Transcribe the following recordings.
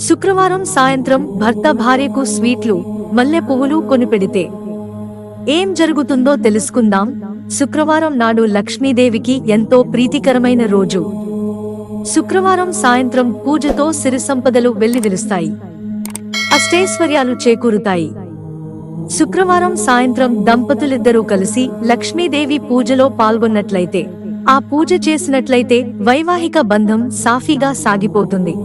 శుక్రవారం సాయంత్రం భర్త భార్యకు స్వీట్లు, మల్లె పువ్వులు కొనిపెడితే ఏం జరుగుతుందో తెలుసుకుందాం. శుక్రవారం నాడు లక్ష్మీదేవికి ఎంతో ప్రీతికరమైన రోజు. శుక్రవారం సాయంత్రం పూజతో సిరి సంపదలు వెల్లివిరుస్తాయి, అష్టైశ్వర్యాలు చేకూరుతాయి. శుక్రవారం సాయంత్రం దంపతులిద్దరూ కలిసి లక్ష్మీదేవి పూజలో పాల్గొన్నట్లయితే, ఆ పూజ చేసినట్లయితే వైవాహిక బంధం సాఫీగా సాగిపోతుంది.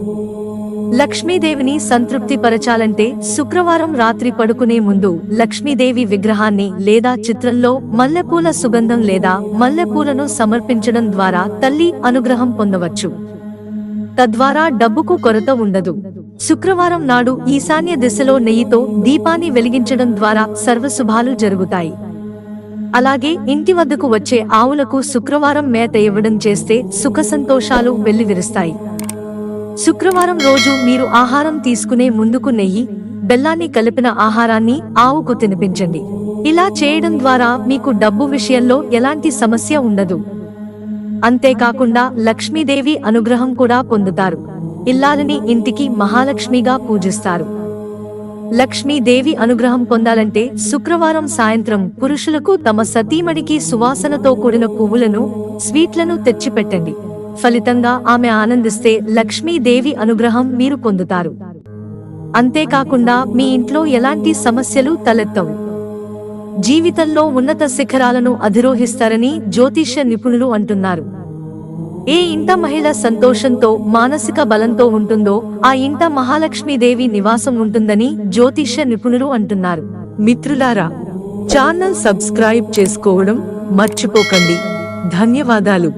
లక్ష్మీదేవిని సంతృప్తి పరచాలంటే శుక్రవారం రాత్రి పడుకునే ముందు లక్ష్మీదేవి విగ్రహాన్ని లేదా చిత్రంలో మల్లెపూల సుగంధం లేదా మల్లెపూలను సమర్పించడం ద్వారా తల్లి అనుగ్రహం పొందవచ్చు. తద్వారా డబ్బుకు కొరత ఉండదు. శుక్రవారం నాడు ఈశాన్య దిశలో నెయ్యితో దీపాన్ని వెలిగించడం ద్వారా సర్వశుభాలు జరుగుతాయి. అలాగే ఇంటి వద్దకు వచ్చే ఆవులకు శుక్రవారం మేత ఇవ్వడం చేస్తే సుఖ సంతోషాలు వెల్లివిరుస్తాయి. శుక్రవారం రోజు మీరు ఆహారం తీసుకునే ముందుకు నెయ్యి, బెల్లాన్ని కలిపిన ఆహారాన్ని ఆవుకు తినిపించండి. ఇలా చేయడం ద్వారా మీకు డబ్బు విషయంలో ఎలాంటి సమస్య ఉండదు. అంతేకాకుండా లక్ష్మీదేవి అనుగ్రహం కూడా పొందుతారు. ఇల్లాలని ఇంటికి మహాలక్ష్మిగా పూజిస్తారు. లక్ష్మీదేవి అనుగ్రహం పొందాలంటే శుక్రవారం సాయంత్రం పురుషులకు తమ సతీమణికి సువాసనతో కూడిన పువ్వులను, స్వీట్లను తెచ్చిపెట్టండి. ఫలితంగా ఆమె ఆనందిస్తే లక్ష్మీదేవి అనుగ్రహం మీరు పొందుతారు. అంతేకాకుండా మీ ఇంట్లో ఎలాంటి సమస్యలు తలెత్తవు. జీవితంలో ఉన్నత శిఖరాలను అధిరోహిస్తారని జ్యోతిష్య నిపుణులు అంటున్నారు. ఏ ఇంట మహిళ సంతోషంతో, మానసిక బలంతో ఉంటుందో ఆ ఇంట మహాలక్ష్మీదేవి నివాసం ఉంటుందని జ్యోతిష్య నిపుణులు అంటున్నారు. మిత్రులారా, ఛానల్ సబ్స్క్రైబ్ చేసుకోవడం మర్చిపోకండి. ధన్యవాదాలు.